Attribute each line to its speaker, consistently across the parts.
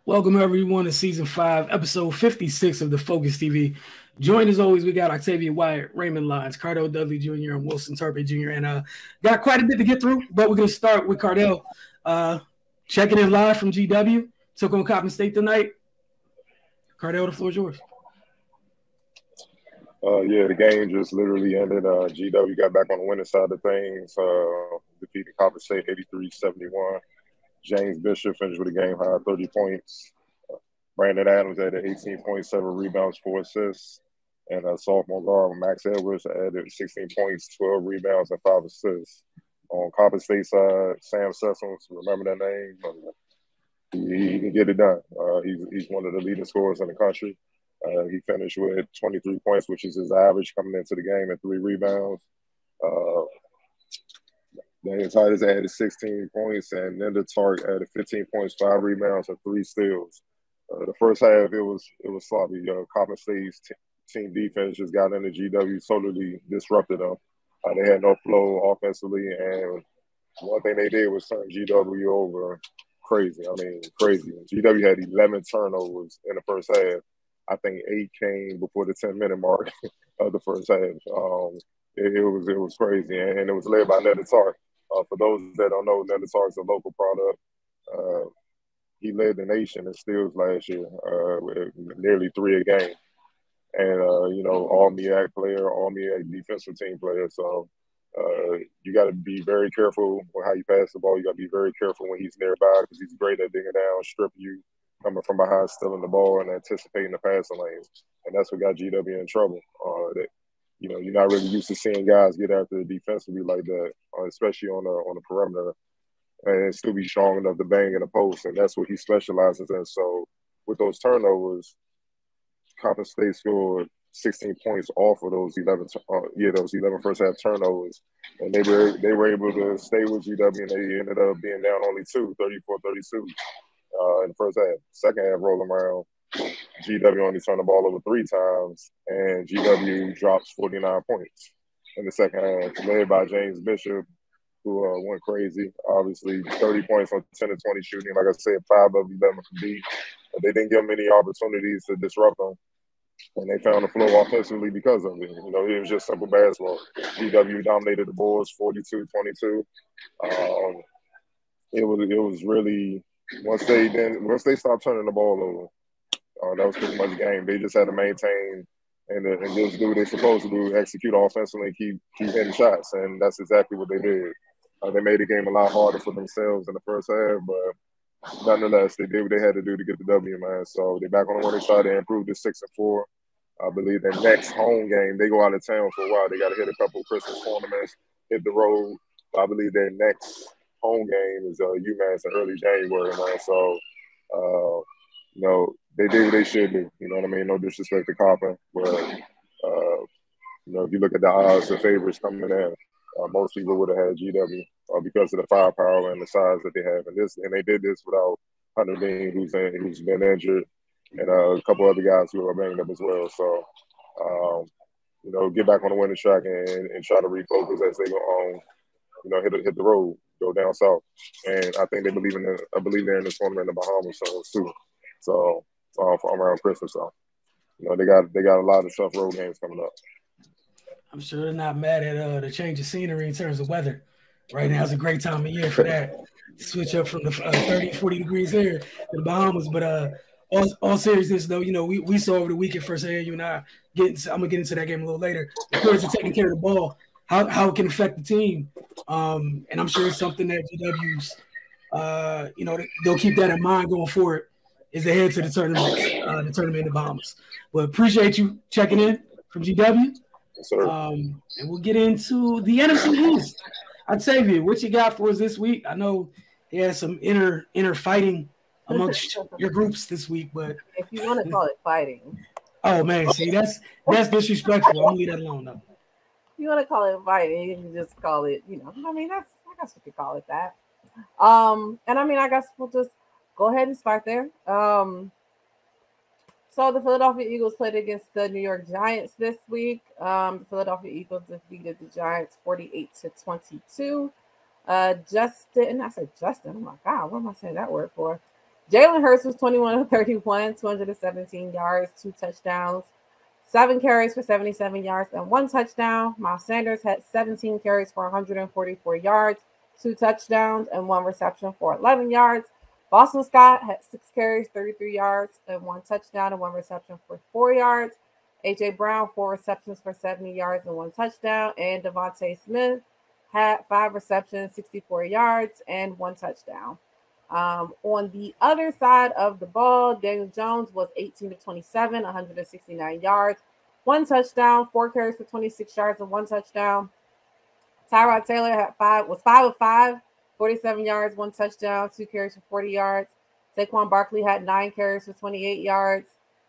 Speaker 1: Welcome everyone to season 5, episode 56 of the Focus TV. Joined as always, we got Octavia Wyatt, Raymond Lyons, Cardell Dudley Jr., and Wilson Turpin Jr. And got quite a bit to get through, but we're going to start with Cardell. Checking in live from GW. Took on Coppin State tonight. Cardell, the floor is yours.
Speaker 2: The game just literally ended. GW got back on the winning side of things, defeating Coppin State 83-71. James Bishop finished with a game high 30 points. Brandon Adams added 18 points, 7 rebounds, 4 assists. And sophomore guard Max Edwards added 16 points, 12 rebounds, and 5 assists. On Coppin State side, Sam Sessoms, remember that name? He can get it done. He's one of the leading scorers in the country. He finished with 23 points, which is his average coming into the game, and 3 rebounds. Daniel Titus added 16 points, and Nenda Tark added 15 points, 5 rebounds, and 3 steals. The first half, it was sloppy. Coppin State's team defense just got into GW, totally disrupted them. They had no flow offensively, and one thing they did was turn GW over crazy. Crazy. GW had 11 turnovers in the first half. I think 8 came before the 10-minute mark of the first half. It was crazy, and it was led by Nenda Tark. For those that don't know, Nenda Tark's a local product. He led the nation in steals last year, with nearly 3 a game. And, all-MEAC player, all-MEAC defensive team player. So you got to be very careful with how you pass the ball. You got to be very careful when he's nearby because he's great at digging down, strip you, coming from behind, stealing the ball, and anticipating the passing lanes. And that's what got GW in trouble. You're not really used to seeing guys get after defensively like that, especially on the perimeter, and still be strong enough to bang in the post. And that's what he specializes in. So with those turnovers, Coppin State scored 16 points off of those 11 first half turnovers. And they were able to stay with GW, and they ended up being down only 2, 34-32 in the first half. Second half rolling around, GW only turned the ball over 3 times, and GW drops 49 points in the second half, led by James Bishop, who went crazy. Obviously, 30 points on 10 of 20 shooting. Like I said, 5 of 11 from deep. They didn't give him any opportunities to disrupt them, and they found the flow offensively because of it. It was just simple basketball. GW dominated the Bulls 42-22. It was really once they stopped turning the ball over. That was pretty much the game. They just had to maintain and just do what they're supposed to do, execute offensively, and keep hitting shots, and that's exactly what they did. They made the game a lot harder for themselves in the first half, but nonetheless, they did what they had to do to get the W, man. So they're back on the winning side. They improved to 6-4. I believe their next home game, they go out of town for a while. They got to hit a couple of Christmas tournaments, hit the road. I believe their next home game is UMass in early January, man. So, they did what they should do. You know what I mean? No disrespect to Coppin, but if you look at the odds, the favorites coming in, most people would have had GW because of the firepower and the size that they have. And they did this without Hunter Dean, who's been injured, and a couple other guys who are banged up as well. So, get back on the winning track and try to refocus as they go on. Hit the road, go down south, and I think I believe they're in the tournament in the Bahamas too. So around Christmas, so they got a lot of tough road games coming up.
Speaker 1: I'm sure they're not mad at the change of scenery in terms of weather. Right now is a great time of year for that. Switch up from the 30, 40 degrees here to the Bahamas. But all seriousness, though, we saw over the weekend firsthand, you and I, I'm going to get into that game a little later. The course of taking care of the ball, how it can affect the team. And I'm sure it's something that GW's, they'll keep that in mind going forward as they head to the tournament in the Bahamas. But appreciate you checking in from GW.
Speaker 2: Yes, sir.
Speaker 1: And we'll get into the NFC East. Octavia, what you got for us this week? I know you had some inner fighting amongst your groups this week, but
Speaker 3: if you want to call it fighting.
Speaker 1: Oh man, see that's disrespectful. I'm gonna leave that alone though.
Speaker 3: If you want to call it fighting, you can just call it, I guess we could call it that. And I guess we'll just go ahead and start there. So the Philadelphia Eagles played against the New York Giants this week. The Philadelphia Eagles defeated the Giants 48-22. Justin, oh my God, what am I saying that word for? Jalen Hurts was 21 of 31, 217 yards, 2 touchdowns, 7 carries for 77 yards, and 1 touchdown. Miles Sanders had 17 carries for 144 yards, 2 touchdowns, and 1 reception for 11 yards. Boston Scott had 6 carries, 33 yards, and 1 touchdown and 1 reception for 4 yards. A.J. Brown, 4 receptions for 70 yards and 1 touchdown. And Devontae Smith had 5 receptions, 64 yards, and 1 touchdown. On the other side of the ball, Daniel Jones was 18 of 27, 169 yards, 1 touchdown, 4 carries for 26 yards and 1 touchdown. Tyrod Taylor was 5 of 5, 47 yards, 1 touchdown, 2 carries for 40 yards. Saquon Barkley had 9 carries for 28 yards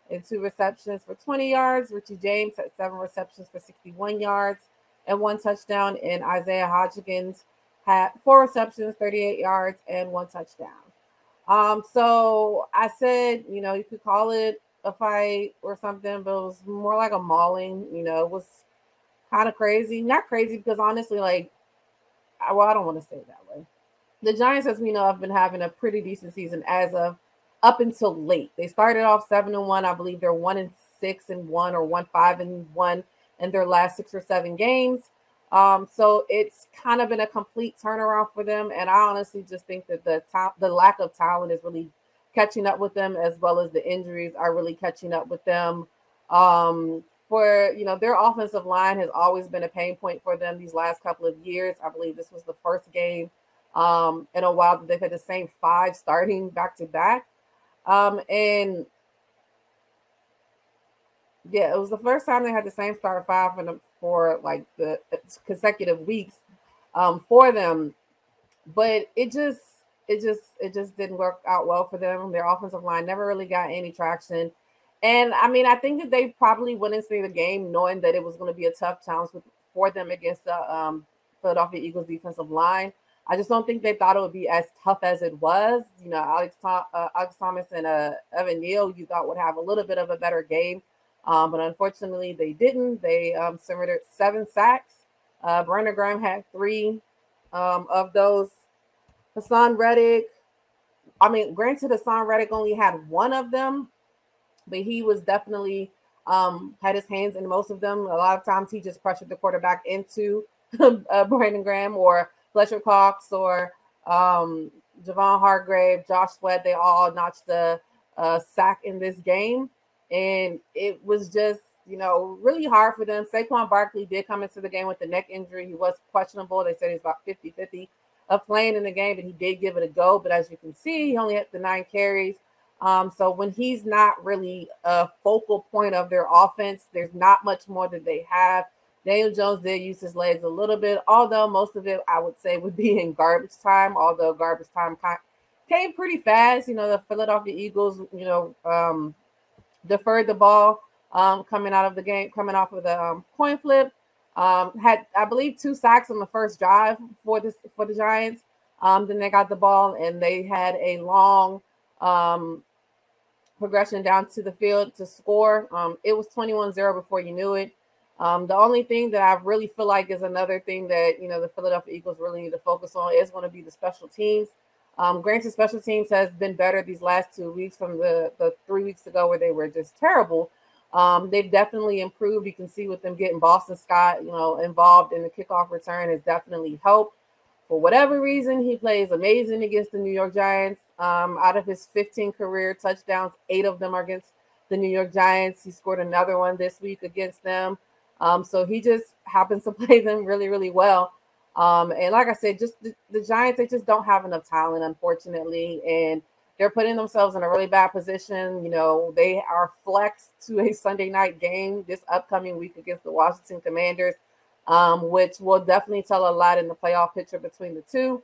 Speaker 3: and 2 receptions for 20 yards. Richie James had 7 receptions for 61 yards and 1 touchdown. And Isaiah Hodgkins had 4 receptions, 38 yards, and 1 touchdown. So I said, you could call it a fight or something, but it was more like a mauling. It was kind of crazy. Not crazy because honestly, I don't want to say it that way. The Giants, as we know, have been having a pretty decent season as of up until late. They started off 7-1. I believe they're 1-6-1 or 1-5-1 in their last 6 or 7 games. So it's kind of been a complete turnaround for them. And I honestly just think that the lack of talent is really catching up with them, as well as the injuries are really catching up with them. Their offensive line has always been a pain point for them these last couple of years. I believe this was the first game in a while that they've had the same 5 starting back to back. And yeah, it was the first time they had the same start 5 for the consecutive weeks for them. But it just didn't work out well for them. Their offensive line never really got any traction. And I mean, I think that they probably went into the game knowing that it was going to be a tough challenge for them against the Philadelphia Eagles defensive line. I just don't think they thought it would be as tough as it was. Alex Thomas and Evan Neal, you thought would have a little bit of a better game. But unfortunately, they didn't. They surrendered 7 sacks. Brandon Graham had 3 of those. Hassan Reddick, granted, Hassan Reddick only had 1 of them, but he was definitely had his hands in most of them. A lot of times he just pressured the quarterback into Brandon Graham or Fletcher Cox or Javon Hargrave, Josh Sweat. They all notched the sack in this game. And it was just, really hard for them. Saquon Barkley did come into the game with the neck injury. He was questionable. They said he's about 50-50 of playing in the game, but he did give it a go. But as you can see, he only had the 9 carries. So when he's not really a focal point of their offense, there's not much more that they have. Daniel Jones did use his legs a little bit, although most of it, I would say, would be in garbage time, although garbage time came pretty fast. The Philadelphia Eagles, deferred the ball coming out of the game, coming off of the coin flip. Had, I believe, 2 sacks on the first drive for the Giants. Then they got the ball and they had a long progression down to the field to score. It was 21-0 before you knew it. The only thing that I really feel like is another thing that, the Philadelphia Eagles really need to focus on is going to be the special teams. Granted, special teams has been better these last 2 weeks from the 3 weeks ago where they were just terrible. They've definitely improved. You can see with them getting Boston Scott, involved in the kickoff return has definitely helped. For whatever reason, he plays amazing against the New York Giants. Out of his 15 career touchdowns, 8 of them are against the New York Giants. He scored another one this week against them. So he just happens to play them really, really well. And like I said, just the Giants, they just don't have enough talent, unfortunately. And they're putting themselves in a really bad position. They are flexed to a Sunday night game this upcoming week against the Washington Commanders, which will definitely tell a lot in the playoff picture between the two.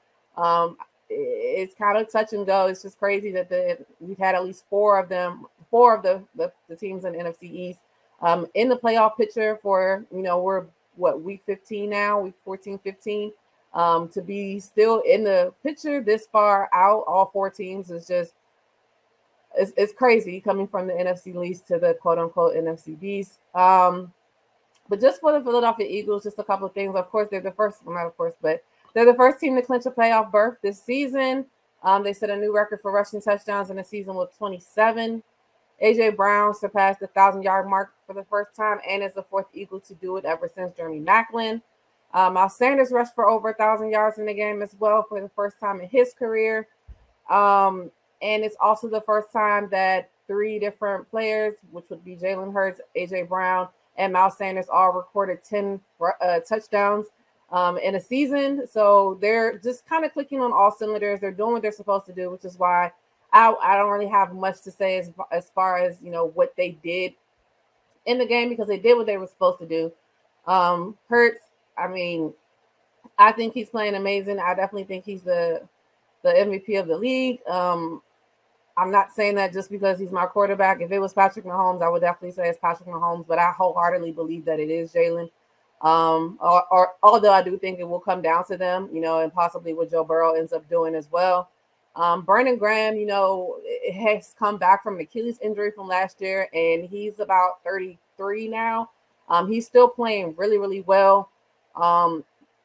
Speaker 3: It's kind of touch and go. It's just crazy that we've had at least 4 of the teams in the NFC East in the playoff picture for, we're week 15 now, week 14, 15, to be still in the picture this far out, all 4 teams is just, it's crazy coming from the NFC East to the quote unquote NFC Beast. But just for the Philadelphia Eagles, just a couple of things. Of course, they're the first, well, not of course, but they're the first team to clinch a playoff berth this season. They set a new record for rushing touchdowns in the season with 27. A.J. Brown surpassed the 1,000-yard mark for the first time and is the fourth Eagle to do it ever since Jeremy Maclin. Miles Sanders rushed for over 1,000 yards in the game as well for the first time in his career. And it's also the first time that three different players, which would be Jalen Hurts, A.J. Brown, and Miles Sanders, all recorded 10 touchdowns in a season. So they're just kind of clicking on all cylinders. They're doing what they're supposed to do, which is why I don't really have much to say as far as, what they did in the game, because they did what they were supposed to do. Hurts, I mean, I think he's playing amazing. I definitely think he's the MVP of the league. I'm not saying that just because he's my quarterback. If it was Patrick Mahomes, I would definitely say it's Patrick Mahomes, but I wholeheartedly believe that it is Jalen. Or although I do think it will come down to them, and possibly what Joe Burrow ends up doing as well. Brandon Graham, has come back from an Achilles injury from last year, and he's about 33 now. He's still playing really, really well.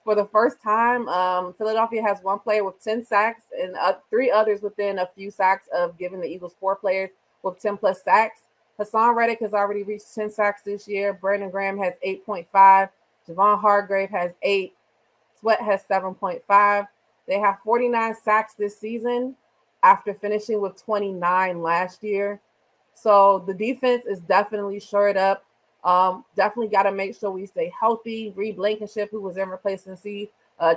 Speaker 3: For the first time, Philadelphia has one player with 10 sacks and three others within a few sacks of giving the Eagles 4 players with 10 plus sacks. Hassan Reddick has already reached 10 sacks this year. Brandon Graham has 8.5. Javon Hargrave has 8. Sweat has 7.5. They have 49 sacks this season after finishing with 29 last year. So the defense is definitely shored up. Definitely got to make sure we stay healthy. Reed Blankenship, who was in replacing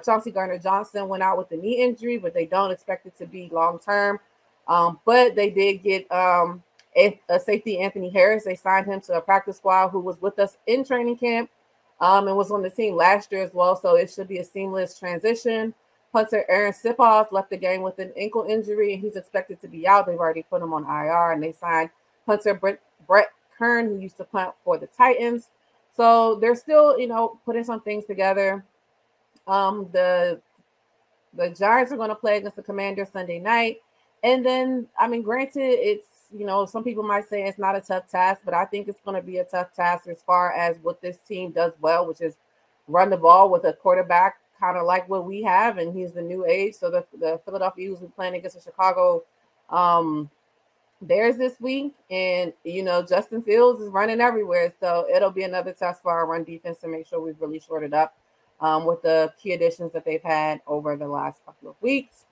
Speaker 3: Chauncey Gardner-Johnson, went out with a knee injury, but they don't expect it to be long-term. But they did get a safety, Anthony Harris. They signed him to a practice squad who was with us in training camp and was on the team last year as well. So it should be a seamless transition. Punter Aaron Sipoff left the game with an ankle injury, and he's expected to be out. They've already put him on IR, and they signed punter Brett Kern, who used to punt for the Titans. So they're still, putting some things together. The Giants are going to play against the Commanders Sunday night. And then, granted, it's, some people might say it's not a tough task, but I think it's going to be a tough task as far as what this team does well, which is run the ball with a quarterback kind of like what we have, and he's the new age. So the Philadelphia Eagles will be playing against the Chicago Bears this week, and Justin Fields is running everywhere, so it'll be another test for our run defense to make sure we've really shorted up with the key additions that they've had over the last couple of weeks.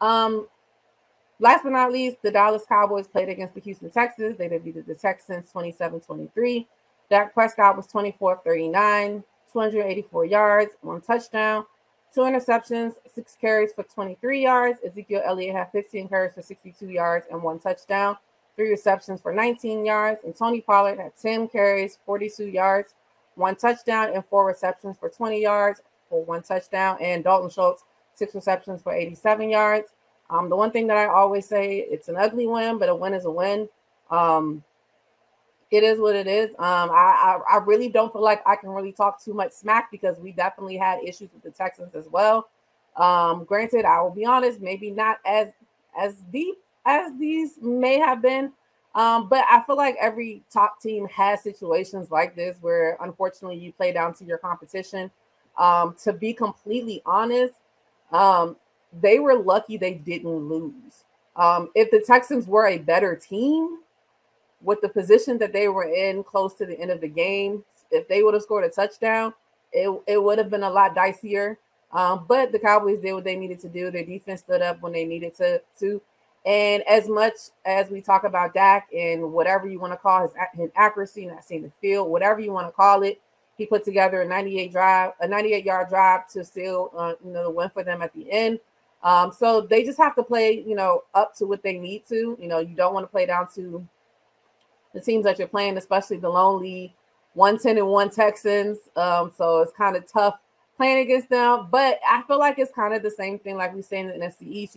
Speaker 3: Last but not least, the Dallas Cowboys played against the Houston Texans. They defeated the Texans 27-23. Dak Prescott was 24 of 39, 284 yards, 1 touchdown, 2 interceptions, 6 carries for 23 yards. Ezekiel Elliott had 15 carries for 62 yards and 1 touchdown, 3 receptions for 19 yards. And Tony Pollard had 10 carries, 42 yards, 1 touchdown, and 4 receptions for 20 yards for 1 touchdown. And Dalton Schultz, 6 receptions for 87 yards. The one thing that I always say, it's an ugly win, but a win is a win. It is what it is. I really don't feel like I can really talk too much smack because we definitely had issues with the Texans as well. Granted, I will be honest, maybe not as deep as these may have been. But I feel like every top team has situations like this where unfortunately you play down to your competition. To be completely honest, they were lucky they didn't lose. If the Texans were a better team, with the position that they were in close to the end of the game, if they would have scored a touchdown, it would have been a lot dicier. But the Cowboys did what they needed to do. Their defense stood up when they needed to. And as much as we talk about Dak and whatever you want to call his accuracy, not seeing the field, whatever you want to call it, he put together a 98-yard drive to seal the win for them at the end. So they just have to play, up to what they need to. You don't want to play down to the teams that you're playing, especially the lonely 110-1 Texans. So it's kind of tough playing against them. But I feel like it's kind of the same thing like we say in the NFC East.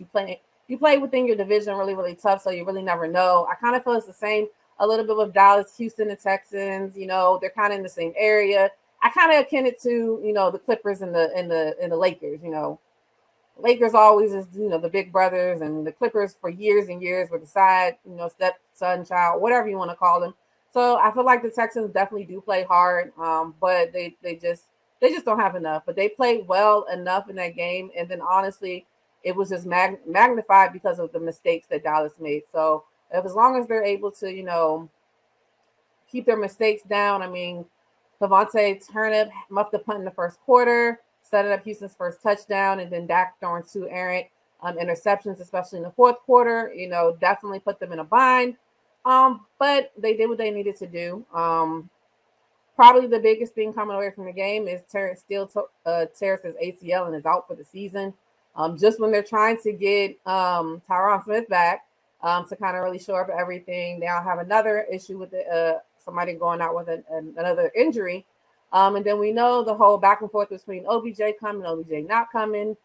Speaker 3: You play within your division really, really tough, so you really never know. I kind of feel it's the same a little bit with Dallas, Houston, and Texans. They're kind of in the same area. I kind of akin it to, the Clippers and the Lakers. Lakers always is, the big brothers, and the Clippers for years and years were the side, stepson, child, whatever you want to call them. So I feel like the Texans definitely do play hard, but they just don't have enough. But they played well enough in that game. And then honestly, it was just magnified because of the mistakes that Dallas made. So as long as they're able to, you know, keep their mistakes down. I mean, Cavante Turnip muffed the punt in the first quarter, set up Houston's first touchdown, and then Dak throwing 2 errant interceptions, especially in the fourth quarter, you know, definitely put them in a bind. But they did what they needed to do. Probably the biggest thing coming away from the game is Terrence Steele tears his ACL and is out for the season. Just when they're trying to get Tyron Smith back to kind of really shore up everything, they now have another issue with somebody going out with another injury. And then we know the whole back and forth between OBJ coming, OBJ not coming.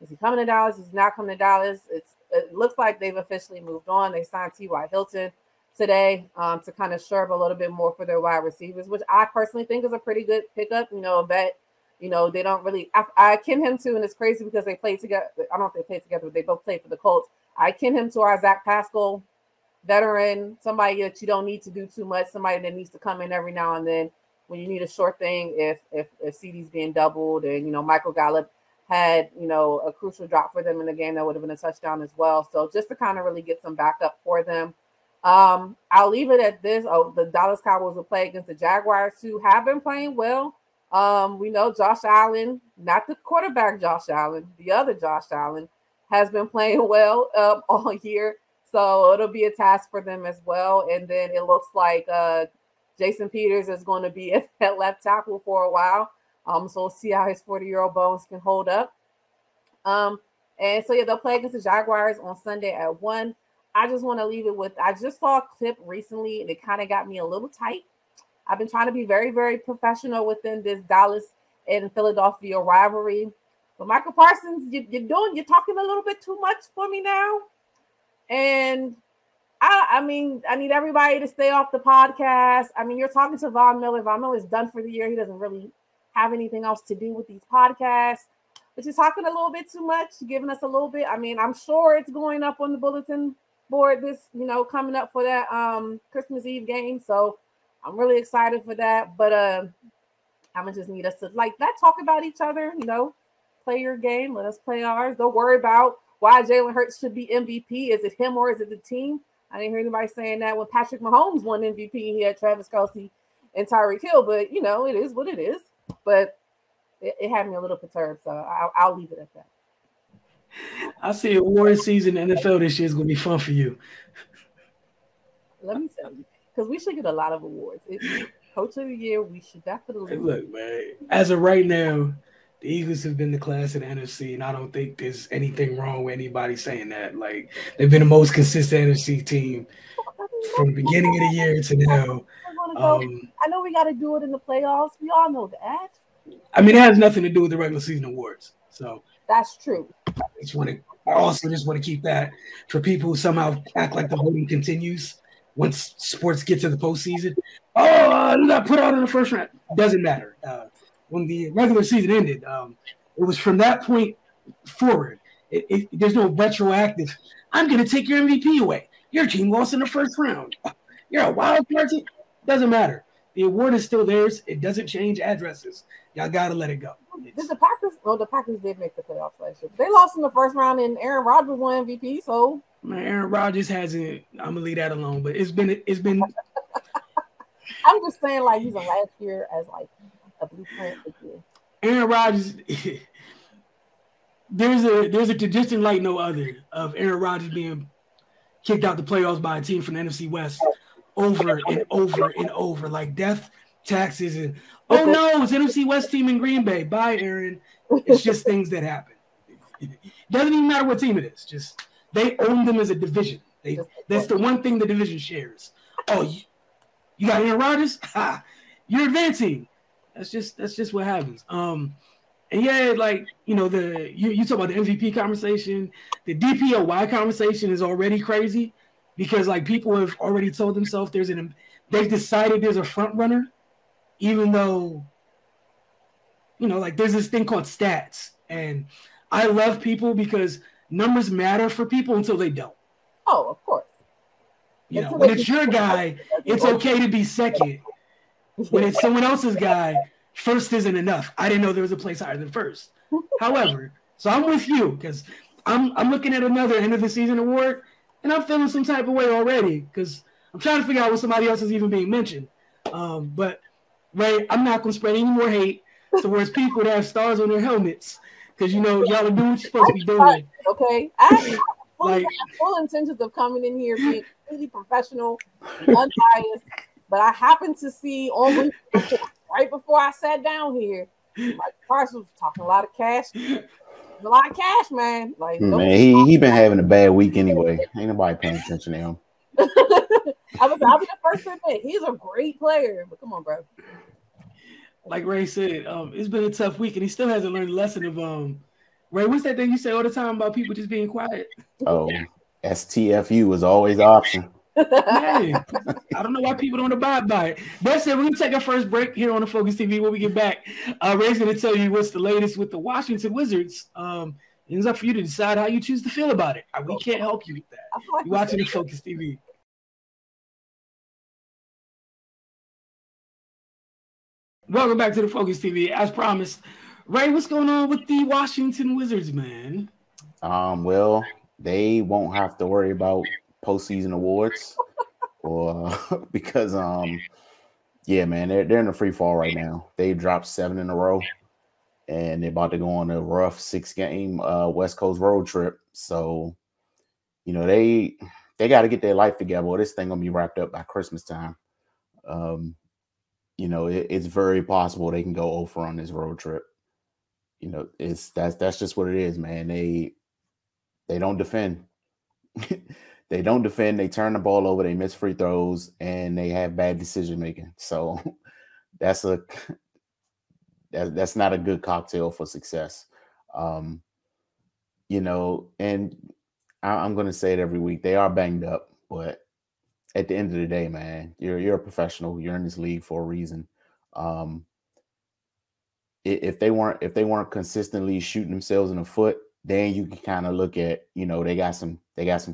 Speaker 3: Is he coming to Dallas? Is he not coming to Dallas? It looks like they've officially moved on. They signed T.Y. Hilton today to kind of shore up a little bit more for their wide receivers, which I personally think is a pretty good pickup. You know, that, you know, they don't really – I akin him to, and it's crazy because they played together. I don't know if they played together, but they both played for the Colts. I akin him to our Zach Pascal veteran, somebody that you don't need to do too much, somebody that needs to come in every now and then when you need a short thing if CD's being doubled. And, you know, Michael Gallup had, you know, a crucial drop for them in the game that would have been a touchdown as well. So just to kind of really get some backup for them. I'll leave it at this. The Dallas Cowboys will play against the Jaguars, who have been playing well. We know Josh Allen, not the quarterback Josh Allen, the other Josh Allen, has been playing well all year. So it'll be a task for them as well. And then it looks like Jason Peters is going to be at left tackle for a while. So we'll see how his 40-year-old bones can hold up. And so, yeah, they'll play against the Jaguars on Sunday at 1. I just want to leave it with, I just saw a clip recently and it kind of got me a little tight. I've been trying to be very, very professional within this Dallas and Philadelphia rivalry. But Michael Parsons, you're talking a little bit too much for me now. And I mean, I need everybody to stay off the podcast. I mean, you're talking to Von Miller. Von Miller's done for the year. He doesn't really have anything else to do with these podcasts. But you're talking a little bit too much, giving us a little bit. I mean, I'm sure it's going up on the bulletin board this, you know, coming up for that Christmas Eve game. So I'm really excited for that. But I'm gonna just need us to talk about each other, you know, play your game, let us play ours. Don't worry about why Jalen Hurts should be MVP. Is it him or is it the team? I didn't hear anybody saying that when Patrick Mahomes won MVP. He had Travis Kelce and Tyreek Hill, but you know, it is what it is. But it had me a little perturbed, so I'll leave it at that.
Speaker 1: I see award season in the NFL this year is going to be fun for you.
Speaker 3: Let me tell you, because we should get a lot of awards. Coach of the year, we should definitely.
Speaker 1: Look, man, as of right now, the Eagles have been the class of the NFC, and I don't think there's anything wrong with anybody saying that. Like, they've been the most consistent NFC team from the beginning of the year to now.
Speaker 3: I know we got to do it in the playoffs. We all know that.
Speaker 1: I mean, it has nothing to do with the regular season awards. So
Speaker 3: that's true.
Speaker 1: I also just want to keep that for people who somehow act like the voting continues once sports get to the postseason. You got put out in the first round. Doesn't matter. When the regular season ended, it was from that point forward. There's no retroactive. I'm going to take your MVP away. Your team lost in the first round. You're a wild card team. Doesn't matter. The award is still theirs. It doesn't change addresses. Y'all got to let it go.
Speaker 3: Did the Packers? Oh, the Packers did make the playoffs last year. They lost in the first round, and Aaron Rodgers won MVP. So,
Speaker 1: man, Aaron Rodgers hasn't. I'm gonna leave that alone. But it's been.
Speaker 3: I'm just saying, like, using last year as like a blueprint.
Speaker 1: Aaron Rodgers. There's a tradition like no other of Aaron Rodgers being kicked out the playoffs by a team from the NFC West over and over and over, like death, taxes, and oh no, it's NFC West team in Green Bay. Bye, Aaron. It's just things that happen. It doesn't even matter what team it is. Just they own them as a division. That's the one thing the division shares. Oh, you got Aaron Rodgers? Ha! You're advancing. That's just what happens. And yeah, like, you know, you talk about the MVP conversation, the DPOY conversation is already crazy because like people have already told themselves they've decided there's a front runner, even though, you know, like there's this thing called stats, and I love people because numbers matter for people until they don't.
Speaker 3: Oh, of course.
Speaker 1: You know, when it's your guy, it's okay to be second. When it's someone else's guy, first isn't enough. I didn't know there was a place higher than first. However, so I'm with you because I'm looking at another end of the season award, and I'm feeling some type of way already because I'm trying to figure out what somebody else is even being mentioned. But Ray, I'm not gonna spread any more hate towards people that have stars on their helmets because y'all are doing what you're supposed to be doing.
Speaker 3: Okay, I have full intentions of coming in here being completely professional, unbiased, but I happened to see on right before I sat down here, Mike Parsons was talking a lot of cash. A lot of cash, man. Like,
Speaker 4: man, he been having a bad week anyway. Ain't nobody paying attention to him.
Speaker 3: I'll be the first to admit he's a great player, but come on, bro.
Speaker 1: Like Ray said, it's been a tough week, and he still hasn't learned the lesson of Ray, what's that thing you say all the time about people just being quiet?
Speaker 4: Oh, STFU is always an option.
Speaker 1: Hey, I don't know why people don't abide by it. That's it. We're going to take our first break here on the Focus TV. When we get back, Ray's going to tell you what's the latest with the Washington Wizards. It's up for you to decide how you choose to feel about it. We can't help you with that. You're watching the Focus TV. Welcome back to the Focus TV. As promised, Ray, what's going on with the Washington Wizards, man?
Speaker 4: Well, they won't have to worry about postseason awards, or because yeah, man, they're in a free fall right now. They dropped 7 in a row, and they're about to go on a rough 6-game West Coast road trip. So, they got to get their life together. Well, this thing gonna be wrapped up by Christmas time. It's very possible they can go over on this road trip. That's just what it is, man. They don't defend. They don't defend. They turn the ball over. They miss free throws, and they have bad decision making. So that's not a good cocktail for success. And I'm going to say it every week. They are banged up, but at the end of the day, man, you're a professional. You're in this league for a reason. If they weren't consistently shooting themselves in the foot, then you can kind of look at, they got some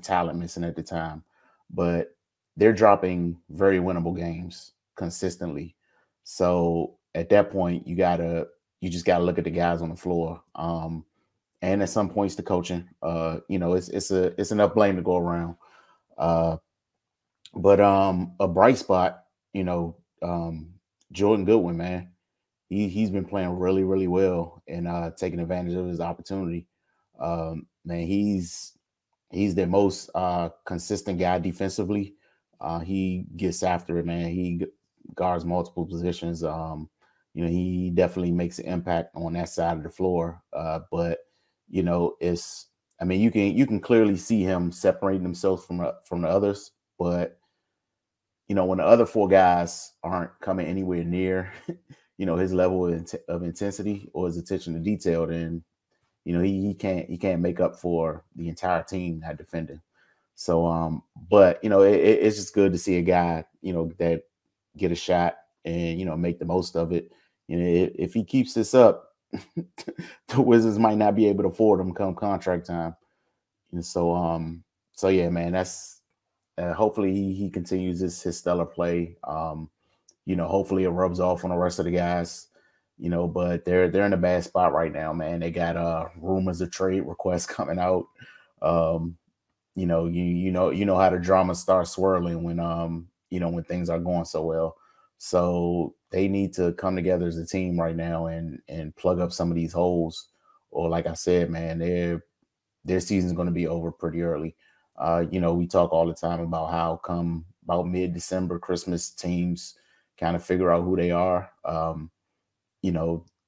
Speaker 4: talent missing at the time, but they're dropping very winnable games consistently. So at that point, you just gotta look at the guys on the floor. And at some points the coaching, it's enough blame to go around. But a bright spot, Jordan Goodwin, man, he's been playing really, really well and taking advantage of his opportunity. Man, he's the most consistent guy defensively. He gets after it, man. He guards multiple positions. He definitely makes an impact on that side of the floor. But you can clearly see him separating himself from the others. But when the other 4 guys aren't coming anywhere near, his level of intensity or his attention to detail, then he can't make up for the entire team not defending. So but it's just good to see a guy that get a shot and make the most of it. If he keeps this up, the Wizards might not be able to afford him come contract time. And so yeah, man, that's hopefully he continues his stellar play. Hopefully it rubs off on the rest of the guys. But they're in a bad spot right now, man. They got rumors of trade requests coming out. You know how the drama starts swirling when things are going so well. So they need to come together as a team right now and plug up some of these holes. Or like I said, man, their season's going to be over pretty early. We talk all the time about how come about mid-December, Christmas, teams kind of figure out who they are.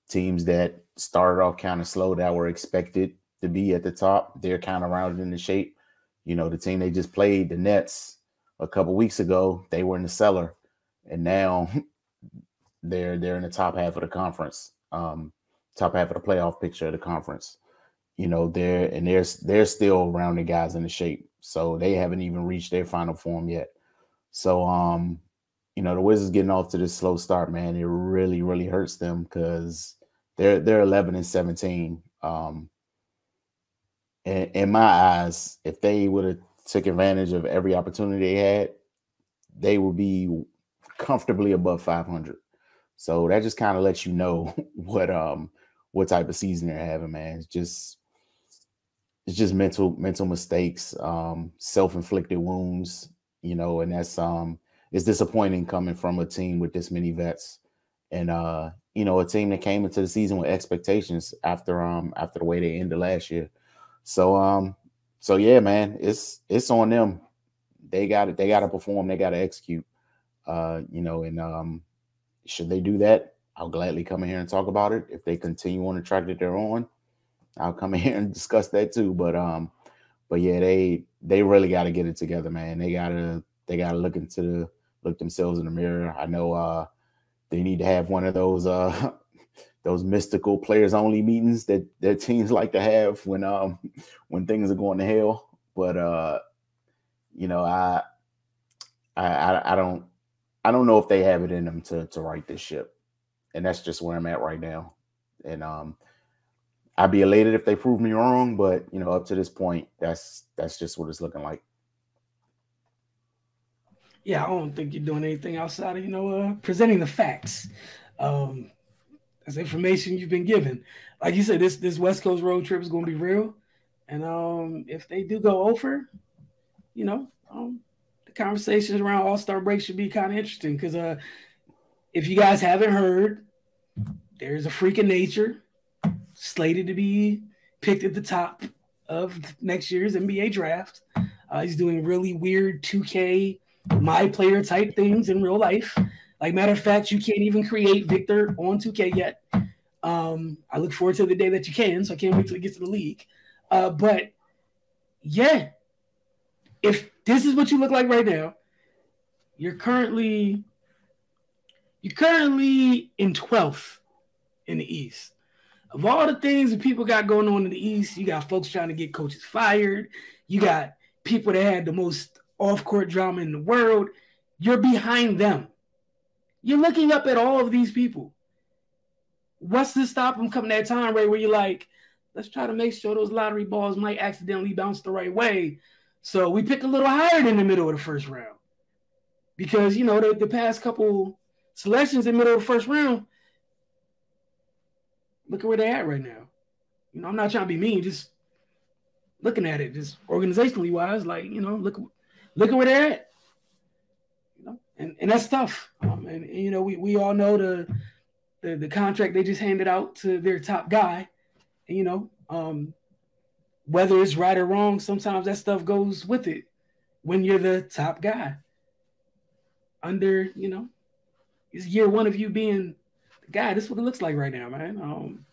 Speaker 4: Teams that started off kind of slow that were expected to be at the top, they're kind of rounded into shape. The team they just played, the Nets, a couple weeks ago, they were in the cellar, and now they're in the top half of the conference, top half of the playoff picture of the conference. They're still rounding guys into shape, so they haven't even reached their final form yet. So the Wizards getting off to this slow start, man, it really, really hurts them because they're 11-17. In my eyes, if they would have took advantage of every opportunity they had, they would be comfortably above 500. So that just kind of lets you know what type of season they're having, man. It's it's just mental mistakes, self-inflicted wounds, you know, and that's it's disappointing coming from a team with this many vets and you know, a team that came into the season with expectations after the way they ended last year. So so yeah, man, it's on them. They got to perform, they got to execute. You know, and should they do that, I'll gladly come in here and talk about it. If they continue on the track that they're on, I'll come in here and discuss that too. But yeah, they really got to get it together, man. They gotta look themselves in the mirror. I know they need to have one of those mystical players only meetings that teams like to have when things are going to hell. But you know, I don't know if they have it in them to right this ship, and that's just where I'm at right now. And I'd be elated if they prove me wrong, but you know, up to this point, that's just what it's looking like.
Speaker 1: Yeah, I don't think you're doing anything outside of, you know, presenting the facts. That's information you've been given. Like you said, this West Coast road trip is going to be real, and if they do go over, you know, the conversations around All-Star break should be kind of interesting because if you guys haven't heard, there's a freak of nature slated to be picked at the top of next year's NBA draft. He's doing really weird 2K my player type things in real life. Like, matter of fact, you can't even create Victor on 2K yet. I look forward to the day that you can, so I can't wait till it gets to the league. But yeah, if this is what you look like right now, you're currently in 12th in the East. Of all the things that people got going on in the East, you got folks trying to get coaches fired. You got people that had the most off-court drama in the world. You're behind them. You're looking up at all of these people. What's to stop them coming that time, Ray, where you're like, let's try to make sure those lottery balls might accidentally bounce the right way. So we pick a little higher than the middle of the first round. Because, you know, the past couple selections in the middle of the first round, look at where they're at right now. You know, I'm not trying to be mean, just looking at it, just organizationally wise, like, you know, look at where they're at. You know, and that's tough. And you know, we all know the contract they just handed out to their top guy. And, you know, whether it's right or wrong, sometimes that stuff goes with it when you're the top guy. Under, you know, it's year one of you being the guy. This is what it looks like right now, man.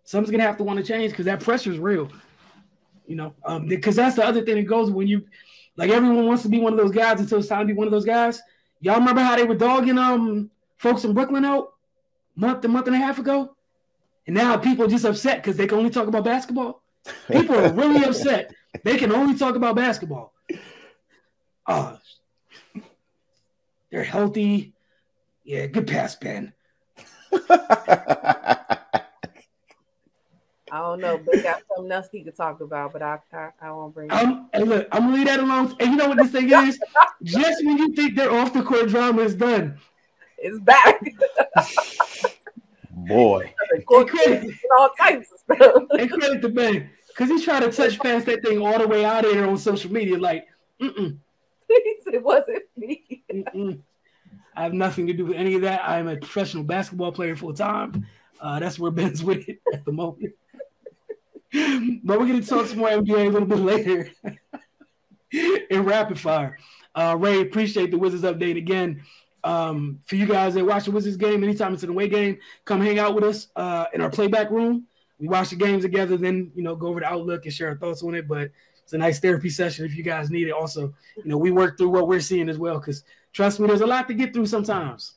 Speaker 1: Something's gonna have to want to change because that pressure is real. You know, because that's the other thing that goes when you, like, everyone wants to be one of those guys until it's time to be one of those guys. Y'all remember how they were dogging folks in Brooklyn out a month and a half ago? And now people are just upset because they can only talk about basketball. People are really upset. They can only talk about basketball. They're healthy. Yeah, good pass, Ben.
Speaker 3: I don't know, but got something else he could talk about, but I won't bring it.
Speaker 1: Hey, look, I'm gonna leave that alone. And you know what this thing is? Just when you think their off the court drama is done,
Speaker 3: it's back.
Speaker 4: Boy,
Speaker 3: all types of stuff.
Speaker 1: And credit to Ben because he's trying to touch past that thing all the way out of there on social media. Like,
Speaker 3: He said it wasn't me.
Speaker 1: I have nothing to do with any of that. I am a professional basketball player full time. That's where Ben's with it at the moment. But we're going to talk some more NBA a little bit later in rapid fire. Ray, appreciate the Wizards update again. For you guys that watch the Wizards game, anytime it's an away game, come hang out with us in our playback room. We watch the games together, then, you know, go over the outlook and share our thoughts on it. But it's a nice therapy session if you guys need it. Also, you know, we work through what we're seeing as well because, trust me, there's a lot to get through sometimes.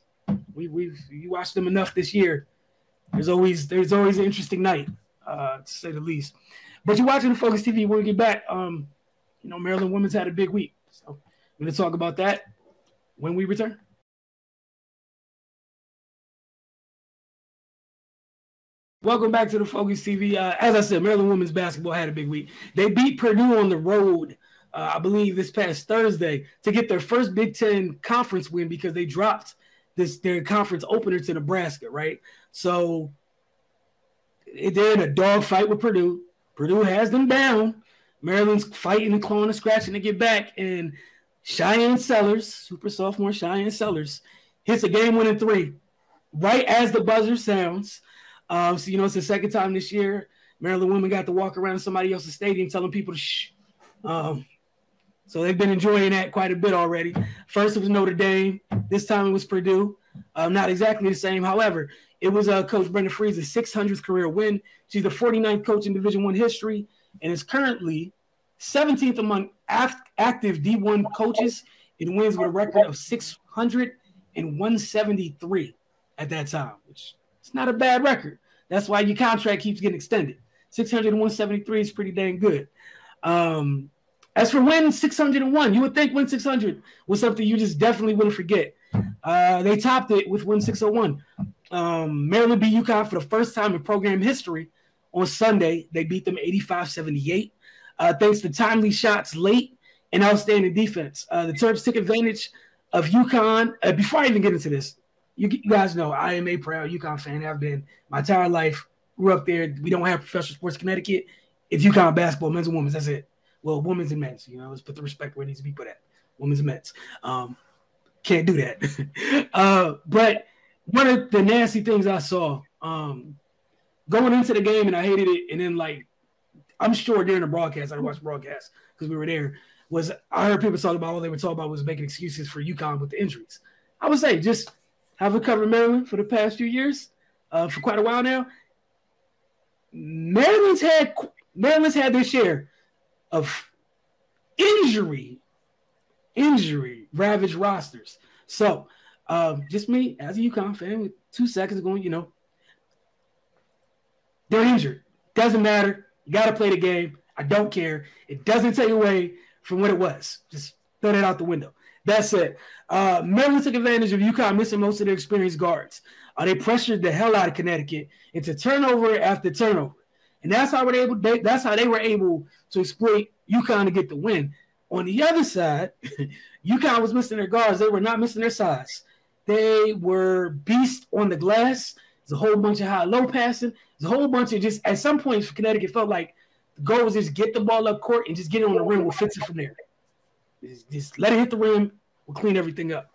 Speaker 1: You watched them enough this year. There's always an interesting night, to say the least. But you're watching the Focus TV. When we get back, you know, Maryland women's had a big week. So we're going to talk about that when we return. Welcome back to the Focus TV. As I said, Maryland women's basketball had a big week. They beat Purdue on the road, I believe, this past Thursday to get their first Big Ten conference win because they dropped their conference opener to Nebraska, right? So they're in a dogfight with Purdue. Purdue has them down. Maryland's fighting and clawing and scratching to get back, and Cheyenne Sellers, super sophomore Cheyenne Sellers, hits a game-winning 3 right as the buzzer sounds. So, it's the second time this year Maryland women got to walk around somebody else's stadium telling people to shh. So they've been enjoying that quite a bit already. First, it was Notre Dame. This time it was Purdue. Not exactly the same. However, it was Coach Brenda Free's 600th career win. She's the 49th coach in Division I history and is currently 17th among active D1 coaches in wins with a record of 600 and 173 at that time, which is not a bad record. That's why your contract keeps getting extended. 600 and 173 is pretty dang good. As for win 601, you would think win 600 was something you just definitely wouldn't forget. They topped it with win 601. Maryland beat Uconn for the first time in program history on Sunday. They beat them 85-78. Thanks to timely shots late and outstanding defense. The Terps took advantage of Uconn. Before I even get into this, you guys know I am a proud Uconn fan. I've been my entire life. Grew up there. We don't have professional sports in Connecticut. It's Uconn basketball, men's and women's. That's it. Well, women's and men's. Let's put the respect where it needs to be put at. Women's and men's. Can't do that. But one of the nasty things I saw going into the game, and I hated it, and then I'm sure during the broadcast, I watched the broadcast because we were there, was I heard people talk about all they were talking about was making excuses for Uconn with the injuries. I would say just have covered Maryland for the past few years, for quite a while now. Maryland's had their share of injury ravaged rosters. So just me as a Uconn fan with 2 seconds going, they're injured. Doesn't matter. You got to play the game. I don't care. It doesn't take away from what it was. Just throw that out the window. That's it. Maryland took advantage of Uconn missing most of their experienced guards. They pressured the hell out of Connecticut into turnover after turnover. And that's how they were able to exploit Uconn to get the win. On the other side, Uconn was missing their guards. They were not missing their size. They were beasts on the glass. There's a whole bunch of high-low passing. There's a whole bunch of just – at some points for Connecticut, felt like the goal was just get the ball up court and just get it on the rim. We'll fix it from there. Just let it hit the rim. We'll clean everything up.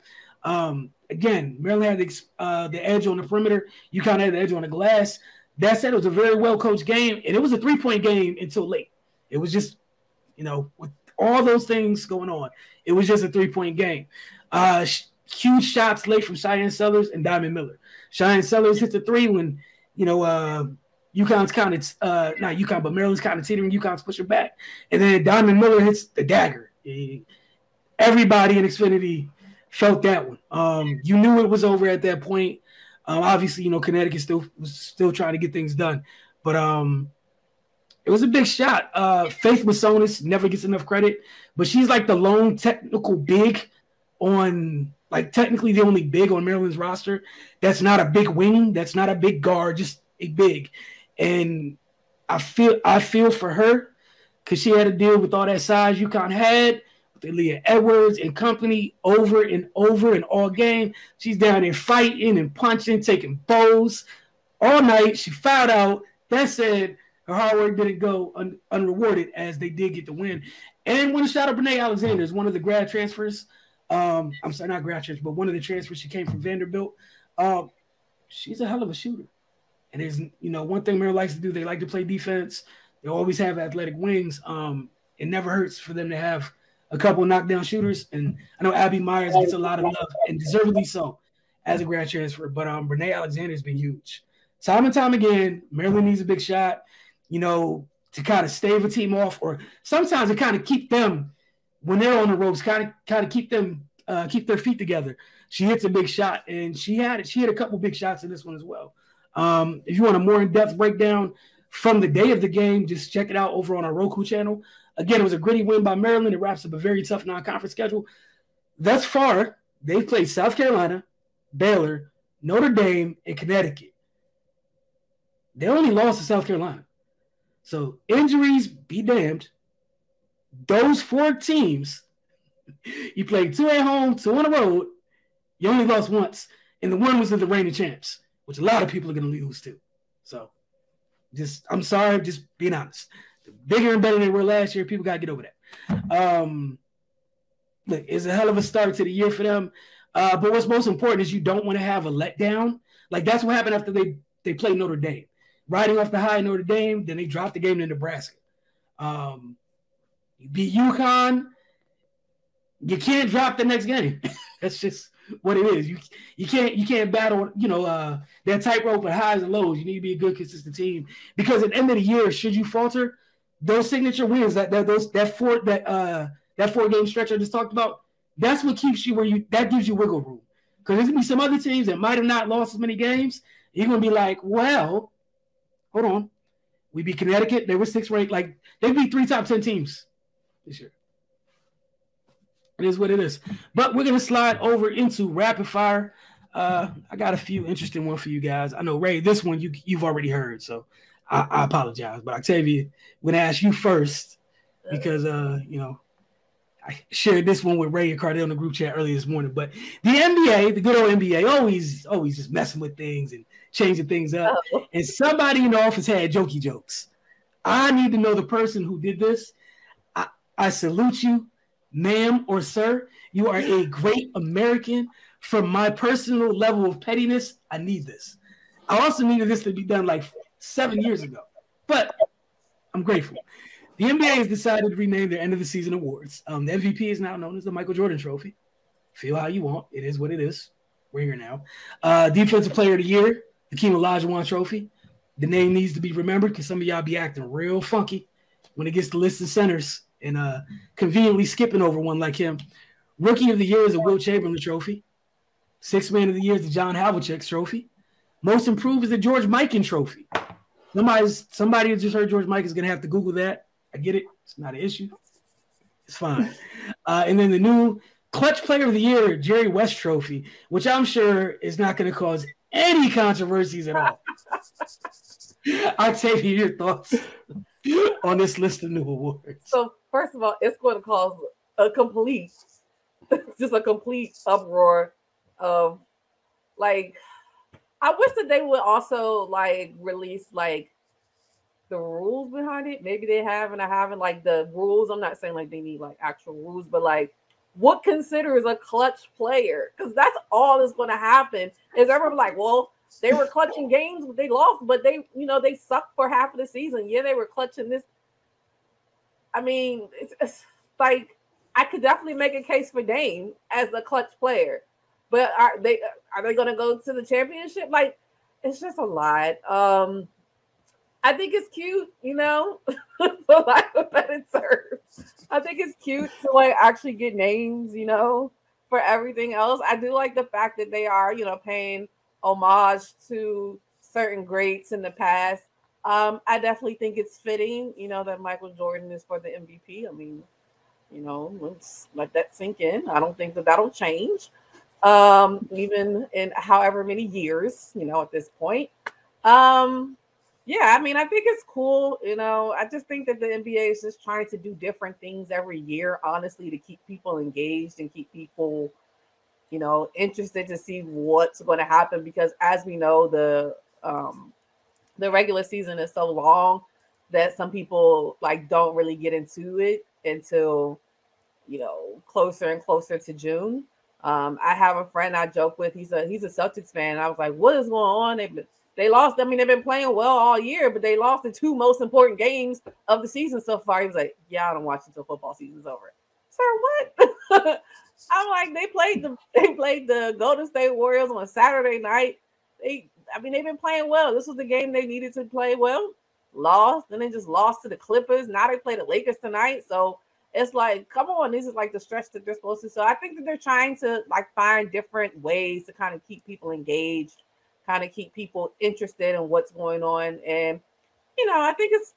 Speaker 1: Again, Maryland had the edge on the perimeter. Uconn had the edge on the glass. That said, it was a very well-coached game, and it was a three-point game until late. It was just, with all those things going on, it was just a three-point game. Huge shots late from Cheyenne Sellers and Diamond Miller. Cheyenne Sellers hit the three when, Uconn's kind of not Uconn, but Maryland's kind of teetering. Uconn's pushing back, and then Diamond Miller hits the dagger. Everybody in Xfinity felt that one. You knew it was over at that point. Obviously, Connecticut was still trying to get things done, but it was a big shot. Faith Masonis never gets enough credit, but she's like the lone technical big on, technically the only big on Maryland's roster. That's not a big wing. That's not a big guard, just a big. And I feel for her because she had to deal with all that size Uconn had. Leah Edwards and company over and all game. She's down there fighting and punching, taking bows all night. She fouled out. That said, her hard work didn't go unrewarded as they did get the win. And when a shot of Brene Alexander is one of the grad transfers. I'm sorry, not grad transfer, but one of the transfers. She came from Vanderbilt. She's a hell of a shooter. And there's, one thing Maryland likes to do, they like to play defense. They always have athletic wings. It never hurts for them to have a couple of knockdown shooters, and I know Abby Myers gets a lot of love, and deservedly so, as a grad transfer. But Brene Alexander's been huge. Time and time again, Maryland needs a big shot, to kind of stave a team off, or sometimes to kind of keep them, when they're on the ropes, kind of keep them, keep their feet together. She hits a big shot, and she hit a couple big shots in this one as well. If you want a more in-depth breakdown from the day of the game, just check it out over on our Roku channel. Again, it was a gritty win by Maryland. It wraps up a very tough non-conference schedule. Thus far, they've played South Carolina, Baylor, Notre Dame, and Connecticut. They only lost to South Carolina. So injuries be damned. Those 4 teams, you played 2 at home, 2 on the road. You only lost once. And the one was to the reigning champs, which a lot of people are going to lose to. So I'm sorry, just being honest. bigger and better than they were last year. People got to get over that. Look, it's a hell of a start to the year for them. But what's most important is you don't want to have a letdown. Like, that's what happened after they played Notre Dame. Riding off the high Notre Dame, then they dropped the game to Nebraska. You beat Uconn. You can't drop the next game. That's just what it is. You can't battle, that tightrope at highs and lows. You need to be a good, consistent team. Because at the end of the year, should you falter, those signature wins, that 4-game stretch I just talked about, that's what keeps you that gives you wiggle room. Because there's gonna be some other teams that might have not lost as many games. You're gonna be like, well, hold on. We beat Connecticut. They were 6th ranked. Like, they beat 3 top 10 teams this year. It is what it is. But we're going to slide over into rapid fire. I got a few interesting ones for you guys. I know, Ray, this one you've already heard, so I apologize. But Octavia, I'm going to ask you first because, I shared this one with Ray and Cardell in the group chat earlier this morning. But the NBA, the good old NBA, always just messing with things and changing things up. Oh. And somebody in the office had jokey jokes. I need to know the person who did this. I salute you, ma'am or sir. You are a great American. From my personal level of pettiness, I need this. I also needed this to be done like 7 years ago. But I'm grateful. The NBA has decided to rename their end of the season awards. The MVP is now known as the Michael Jordan Trophy. Feel how you want. It is what it is. We're here now. Defensive Player of the Year, the Hakeem Olajuwon Trophy. The name needs to be remembered because some of y'all be acting real funky when it gets to listing centers and conveniently skipping over one like him. Rookie of the Year is the Wilt Chamberlain Trophy. Sixth Man of the Year is the John Havlicek Trophy. Most Improved is the George Mikan Trophy. Somebody who just heard George Mikan is going to have to Google that. I get it. It's not an issue. It's fine. And then the new Clutch Player of the Year, Jerry West Trophy, which I'm sure is not going to cause any controversies at all. I'll take your thoughts on this list of new awards.
Speaker 3: So, first of all, it's going to cause a complete uproar of, like, I wish that they would also, like, release, like, the rules behind it. Maybe they have and I haven't, like, the rules. I'm not saying like they need like actual rules, but like what considers a clutch player? Because that's all that's going to happen. Is everyone like, well, they were clutching games, but they lost, but they sucked for half of the season. Yeah, they were clutching this. I mean, it's like I could definitely make a case for Dame as a clutch player, but are they going to go to the championship? Like, it's just a lot. I think it's cute, for lack of better terms. I think it's cute to like actually get names, for everything else. I do like the fact that they are, paying homage to certain greats in the past. I definitely think it's fitting, that Michael Jordan is for the MVP. I mean, let's let that sink in. I don't think that'll change, even in however many years, at this point. Yeah, I mean, I think it's cool. I just think that the NBA is just trying to do different things every year, honestly, to keep people engaged and keep people, interested to see what's going to happen. Because as we know, the regular season is so long that some people like don't really get into it until, closer and closer to June. I have a friend I joke with. He's a Celtics fan. And I was like, what is going on? They lost. I mean, they've been playing well all year, but they lost the 2 most important games of the season so far. He was like, yeah, I don't watch until football season's over. Sir, what? I'm like, they played the Golden State Warriors on a Saturday night. They've been playing well. This was the game they needed to play well. Lost, and then just lost to the Clippers. Now they play the Lakers tonight. So it's like, come on, this is like the stretch that they're supposed to. So I think that they're trying to like find different ways to kind of keep people engaged, kind of keep people interested in what's going on. And, I think it's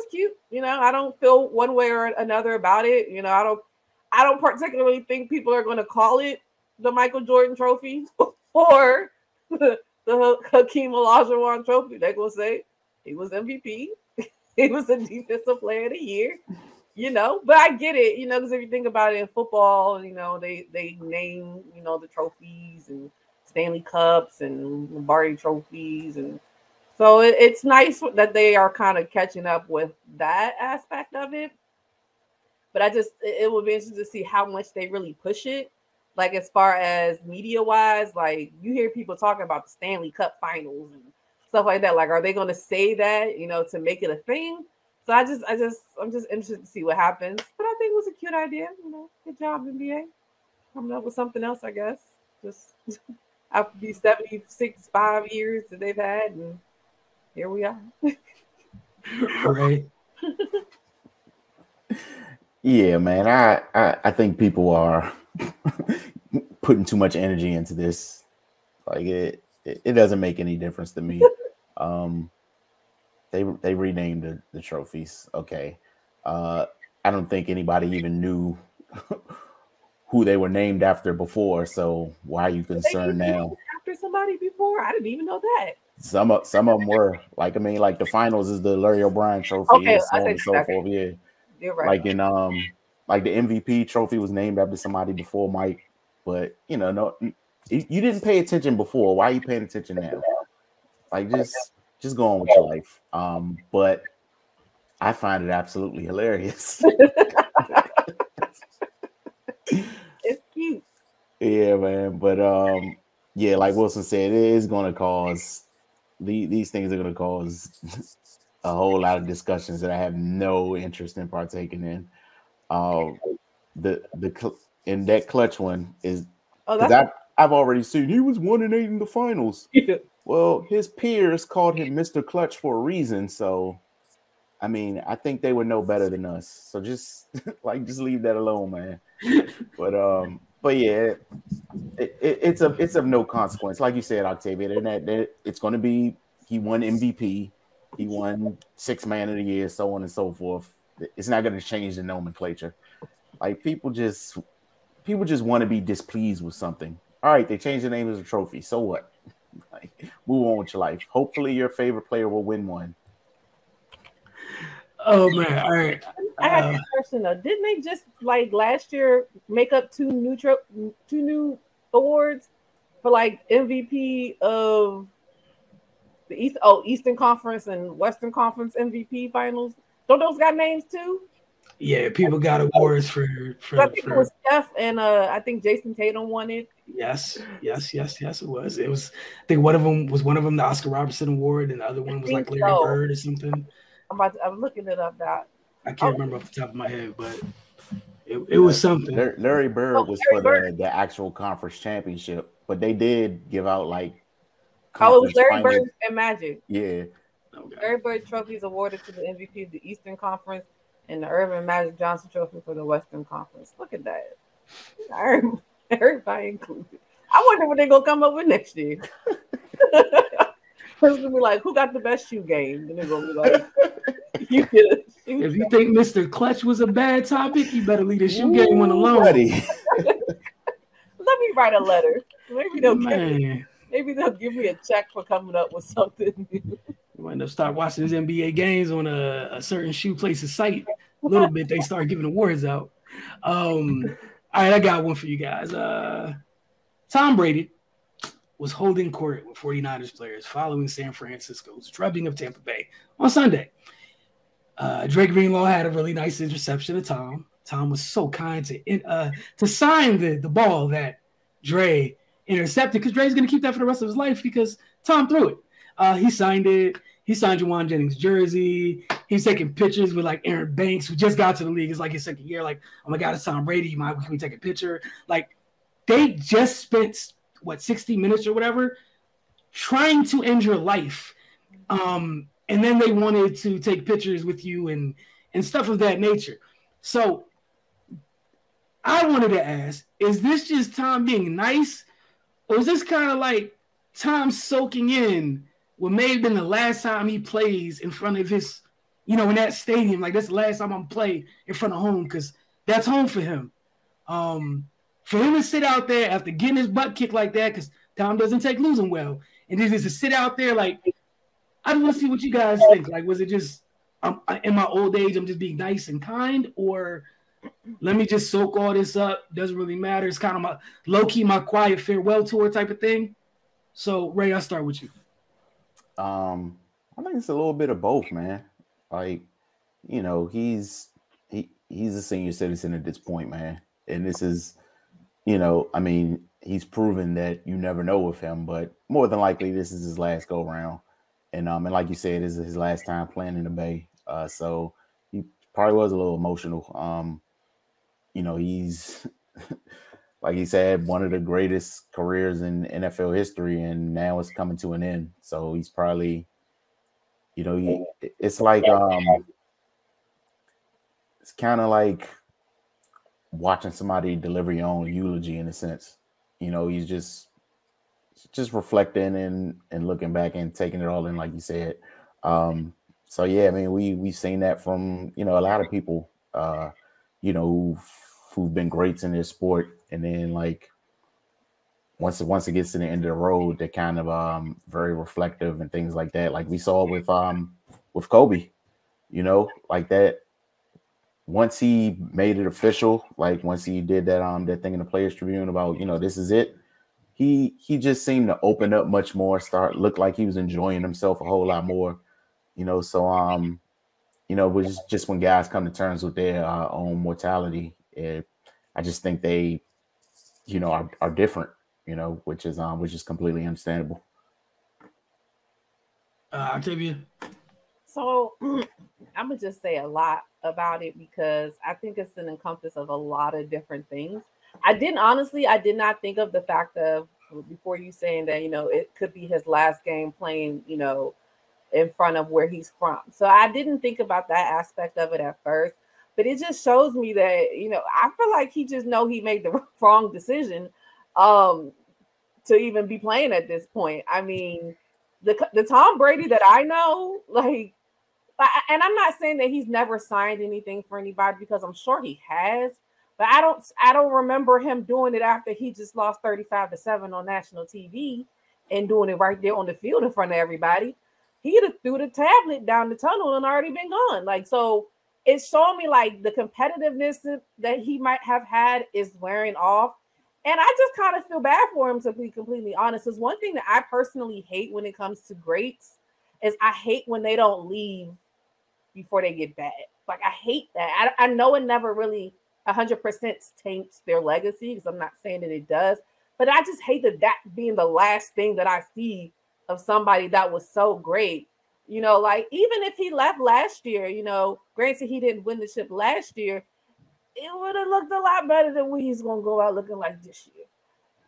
Speaker 3: cute. I don't feel one way or another about it. I don't particularly think people are going to call it the Michael Jordan Trophy or the Hakeem Olajuwon Trophy. They're going to say he was MVP. He was the Defensive Player of the Year, but I get it, because if you think about it in football, they name, the trophies and Stanley Cups and Lombardi trophies and So it's nice that they are kind of catching up with that aspect of it. But it would be interesting to see how much they really push it. Like as far as media wise, like you hear people talking about the Stanley Cup finals and stuff like that. Like, are they going to say that, to make it a thing? So I'm just interested to see what happens. But I think it was a cute idea. Good job, NBA. Coming up with something else, I guess. Just after these 5 years that they've had, and here we are.
Speaker 1: Right.
Speaker 4: Yeah, man. I think people are putting too much energy into this. Like it doesn't make any difference to me. They renamed the trophies. Okay. I don't think anybody even knew who they were named after before. So why are you concerned now?
Speaker 3: After somebody before? I didn't even know that.
Speaker 4: Some of them were like the finals is the Larry O'Brien trophy.
Speaker 3: Okay,
Speaker 4: so on and so forth. Yeah.
Speaker 3: You're right.
Speaker 4: Like in like the MVP trophy was named after somebody before Mike, but no, you didn't pay attention before. Why are you paying attention now? Like just go on with your life. But I find it absolutely hilarious.
Speaker 3: It's cute.
Speaker 4: Yeah, man. But yeah, like Wilson said, it is going to cause these things are going to cause a whole lot of discussions that I have no interest in partaking in. In that clutch one is I've already seen he was 1-8 in the finals.
Speaker 3: Yeah.
Speaker 4: Well, his peers called him Mr. Clutch for a reason. So, I mean, I think they would know better than us. So just leave that alone, man. But yeah, it's of no consequence. Like you said, Octavia, it's going to be he won MVP, he won 6th man of the year, so on and so forth. It's not going to change the nomenclature. Like people just want to be displeased with something. All right, they changed the name of the trophy. So what? Like, move on with your life. Hopefully, your favorite player will win one.
Speaker 1: Oh man! All right.
Speaker 3: I have a question though. Didn't they just like last year make up two new awards for like MVP of the Eastern Conference and Western Conference MVP finals? Don't those got names too?
Speaker 1: Yeah, people got awards for
Speaker 3: I think it was Steph and I think Jason Tatum won it.
Speaker 1: Yes, it was. It was. I think one of them the Oscar Robertson Award, and the other one was like Larry Bird or something.
Speaker 3: I'm looking it up now.
Speaker 1: I can't remember off the top of my head, but it was something.
Speaker 4: Larry Bird was for the actual conference championship, but they did give out like.
Speaker 3: It was Larry Bird and Magic.
Speaker 4: Yeah.
Speaker 3: Okay. Larry Bird trophy is awarded to the MVP of the Eastern Conference and the Irvin Magic Johnson Trophy for the Western Conference. Look at that. Everybody included. I wonder what they're going to come up with next year. It's going to be like, who got the best shoe game? And they're going to be like, you get it.
Speaker 1: If you think Mr. Clutch was a bad topic, you better leave the shoe game one alone.
Speaker 3: Let me write a letter. Maybe they'll give me a check for coming up with something new.
Speaker 1: You might have start watching these NBA games on a certain shoe place's site. A little bit, they start giving awards out. All right, I got one for you guys. Tom Brady was holding court with 49ers players following San Francisco's drubbing of Tampa Bay on Sunday. Drake Greenlaw had a really nice interception to Tom. Tom was so kind to sign the ball that Dre intercepted because Dre's going to keep that for the rest of his life because Tom threw it. He signed it. He signed Juwan Jennings' jersey. He's taking pictures with like Aaron Banks, who just got to the league. It's like his second year. Like, oh my God, it's Tom Brady. Can we take a picture? Like, they just spent 60 minutes or whatever trying to end your life. And then they wanted to take pictures with you and stuff of that nature. So I wanted to ask, is this just Tom being nice? Or is this kind of like Tom soaking in what may have been the last time he plays in front of his, in that stadium? Like, that's the last time I'm play in front of home because that's home for him. For him to sit out there after getting his butt kicked like that, because Tom doesn't take losing well, and then just to sit out there like, I just want to see what you guys think. Like, was it just in my old age, I'm just being nice and kind, or let me just soak all this up? Doesn't really matter. It's kind of my low-key, my quiet farewell tour type of thing. So, Ray, I'll start with you.
Speaker 4: I think it's a little bit of both, man. Like, you know, he's a senior citizen at this point, man. And this is, you know, I mean, he's proven that you never know with him, but more than likely this is his last go round. And like you said, this is his last time playing in the Bay. So he probably was a little emotional. You know, he's like he said, one of the greatest careers in NFL history, and now it's coming to an end. So he's probably, you know, it's like it's kind of like watching somebody deliver your own eulogy in a sense. You know, he's just reflecting and looking back and taking it all in, like you said. So yeah, I mean, we've seen that from, you know, a lot of people, you know, who've been greats in their sport, and then like once it gets to the end of the road, they're kind of very reflective and things like that. Like we saw with Kobe, you know, like that. Once he made it official, like once he did that thing in the Players Tribune about, you know, this is it, he just seemed to open up much more, look like he was enjoying himself a whole lot more, you know. So you know, which is just when guys come to terms with their own mortality, I just think they, you know, are different, you know, which is completely understandable.
Speaker 1: Octavia.
Speaker 3: So I'm gonna just say a lot about it because I think it's an encompass of a lot of different things. I did not think of the fact of, before you saying that, you know, it could be his last game playing, you know, in front of where he's from. So I didn't think about that aspect of it at first, but it just shows me that, you know, I feel like he just know he made the wrong decision to even be playing at this point. I mean, the Tom Brady that I know, like, and I'm not saying that he's never signed anything for anybody, because I'm sure he has, but I don't remember him doing it after he just lost 35-7 on national TV and doing it right there on the field in front of everybody. He'd have threw the tablet down the tunnel and already been gone. Like, so it's showing me like the competitiveness that he might have had is wearing off. And I just kind of feel bad for him, to be completely honest. Is one thing that I personally hate when it comes to greats is I hate when they don't leave before they get bad. Like, I hate that. I know it never really 100% taints their legacy, because I'm not saying that it does, but I just hate that being the last thing that I see of somebody that was so great. You know, like, even if he left last year, you know, granted he didn't win the chip last year, it would have looked a lot better than what he's going to go out looking like this year.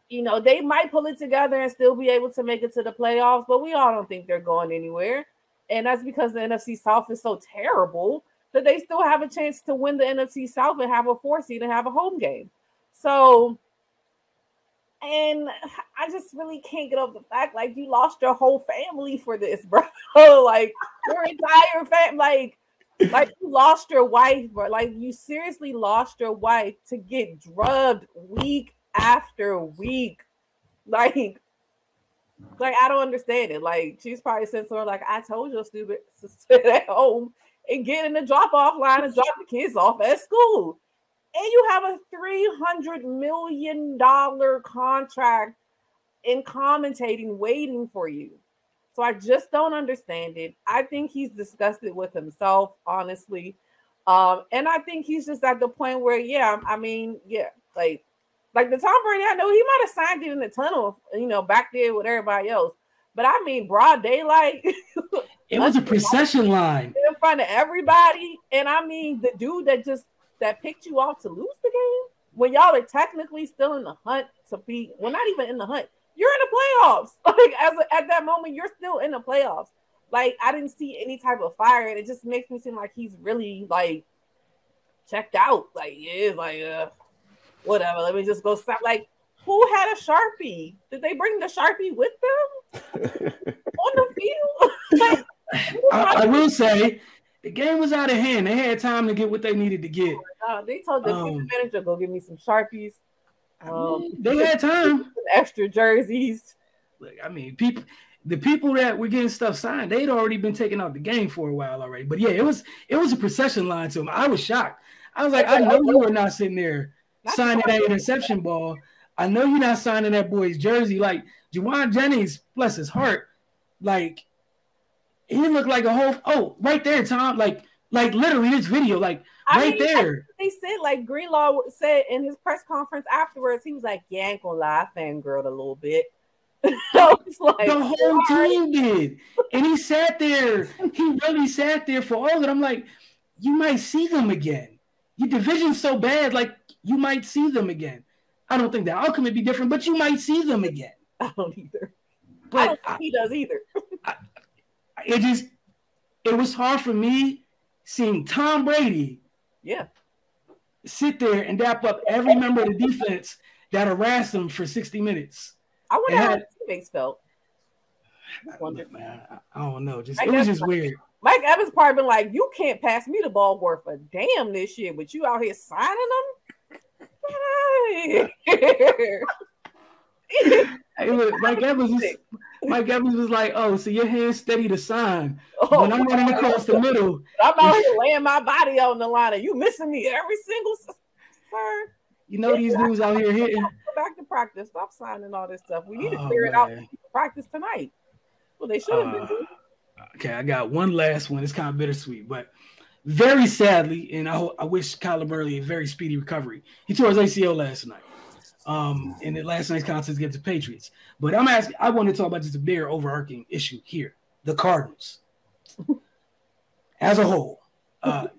Speaker 3: You know, they might pull it together and still be able to make it to the playoffs, but we all don't think they're going anywhere. And that's because the NFC South is so terrible that they still have a chance to win the NFC South and have a 4 seed and have a home game. So, and I just really can't get over the fact, like, you lost your whole family for this, bro. Like, your entire family, like you lost your wife, bro. Like, you seriously lost your wife to get drugged week after week. Like I don't understand it. Like, she's probably saying something like, I told you, stupid, to sit at home and get in the drop-off line and drop the kids off at school. And you have a $300 million contract in commentating waiting for you. So I just don't understand it. I think he's disgusted with himself, honestly. And I think he's just at the point where, like the Tom Brady, I know he might have signed it in the tunnel, you know, back there with everybody else. But I mean, broad daylight.
Speaker 1: It was a procession line
Speaker 3: in front of everybody. And I mean, the dude that picked you off to lose the game when y'all are technically still in the hunt to be, well, not even in the hunt. You're in the playoffs. Like, at that moment, you're still in the playoffs. Like, I didn't see any type of fire, and it just makes me seem like he's really like checked out. Like, yeah, like whatever. Let me just go stop. Like, who had a Sharpie? Did they bring the Sharpie with them on the field? Like,
Speaker 1: I will say the game was out of hand. They had time to get what they needed to get.
Speaker 3: They told the manager, go give me some Sharpies.
Speaker 1: They had time.
Speaker 3: Some extra jerseys.
Speaker 1: Look, I mean, the people that were getting stuff signed, they'd already been taking out the game for a while already. But yeah, it was a procession line to them. I was shocked. I was like, I know you were not sitting there signing that interception ball. I know you're not signing that boy's jersey. Like, Juwan Jennings, bless his heart, like, He looked like a whole. Oh, right there, Tom. Like literally this video, like right there.
Speaker 3: They said like Greenlaw said in his press conference afterwards, he was like, "Yeah, I ain't gonna lie, I fangirled a little bit." I was like,
Speaker 1: the whole team did, and he sat there. He really sat there for all of it. I'm like, you might see them again. Your division's so bad, like you might see them again. I don't think the outcome would be different, but you might see them again.
Speaker 3: I don't either.
Speaker 1: But
Speaker 3: I don't think he does either.
Speaker 1: It was hard for me seeing Tom Brady sit there and dap up every member of the defense that harassed him for 60 minutes.
Speaker 3: I wonder how his teammates felt.
Speaker 1: Man, I don't know. It was just weird.
Speaker 3: Mike Evans probably been like, "You can't pass me the ball worth a damn this year, but you out here signing them."
Speaker 1: Mike Evans was like, "Oh, so your hand's steady to sign when I'm running across the middle.
Speaker 3: I'm out here laying my body out on the line, and you missing me every single sir.
Speaker 1: You know these dudes out here hitting.
Speaker 3: Go back to practice. Stop signing all this stuff. We need to clear it out for practice tonight. Well, they should have been doing.
Speaker 1: Okay, I got one last one. It's kind of bittersweet, but very sadly, and I wish Kyler Murray a very speedy recovery. He tore his ACL last night. In the last night's contest against the Patriots. But I want to talk about just a bigger overarching issue here. The Cardinals. As a whole.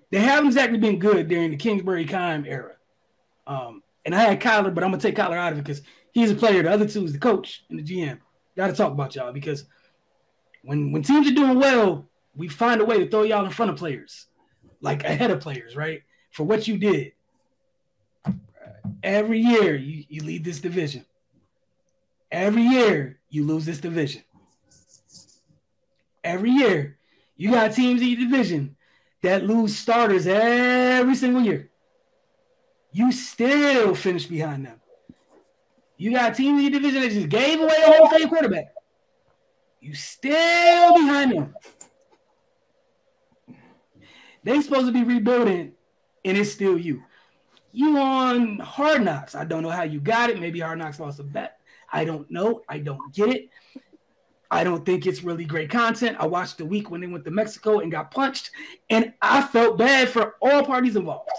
Speaker 1: They haven't exactly been good during the Kingsbury-Kime era. And I had Kyler, but I'm going to take Kyler out of it because he's a player. The other two is the coach and the GM. Got to talk about y'all because when teams are doing well, we find a way to throw y'all in front of players, like ahead of players, right? For what you did. Every year you lead this division. Every year you lose this division. Every year you got teams in your division that lose starters every single year. You still finish behind them. You got teams in your division that just gave away a Hall of Fame quarterback. You still behind them. They supposed to be rebuilding, and it's still you. You on Hard Knocks. I don't know how you got it. Maybe Hard Knocks lost a bet. I don't know. I don't get it. I don't think it's really great content. I watched the week when they went to Mexico and got punched, and I felt bad for all parties involved.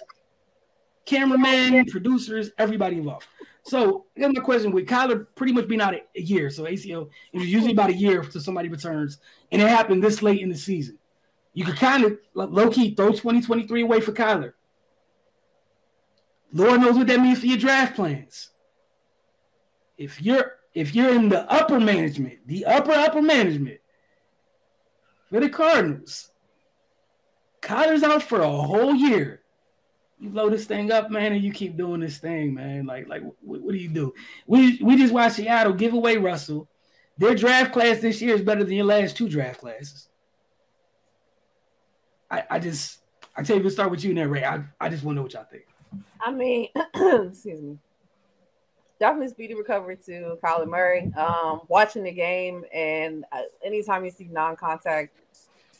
Speaker 1: Cameramen, producers, everybody involved. So here's my question. With Kyler pretty much being out a year, so ACL is usually about a year until somebody returns, and it happened this late in the season. You could kind of low-key throw 2023 away for Kyler. Lord knows what that means for your draft plans. If you're in the upper management, the upper management for the Cardinals, Kyler's out for a whole year. You blow this thing up, man, and you keep doing this thing, man. Like what do you do? We just watched Seattle give away Russell. Their draft class this year is better than your last two draft classes. I tell you, we'll start with you, there, Ray. I just want to know what y'all think.
Speaker 3: I mean, excuse me. Definitely speedy recovery to Kyler Murray. Watching the game, and anytime you see non-contact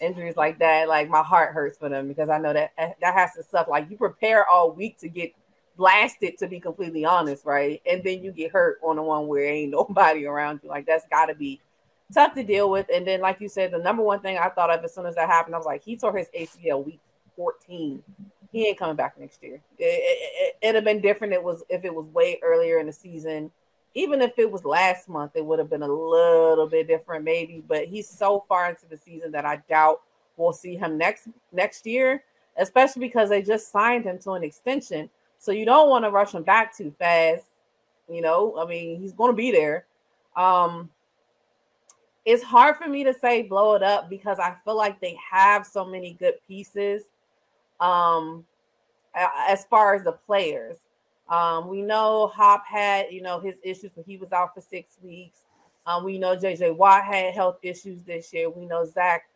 Speaker 3: injuries like that, like my heart hurts for them because I know that has to suck. Like you prepare all week to get blasted, to be completely honest, right? And then you get hurt on the one where ain't nobody around you. Like that's got to be tough to deal with. And then, like you said, the number one thing I thought of as soon as that happened, I was like, he tore his ACL week 14. He ain't coming back next year. It'd have been different. If it was way earlier in the season. Even if it was last month, it would have been a little bit different, maybe. But he's so far into the season that I doubt we'll see him next year, especially because they just signed him to an extension. So you don't want to rush him back too fast. You know, I mean, he's going to be there. It's hard for me to say blow it up because I feel like they have so many good pieces. As far as the players, we know Hop had, his issues when he was out for 6 weeks. We know JJ Watt had health issues this year. We know Zach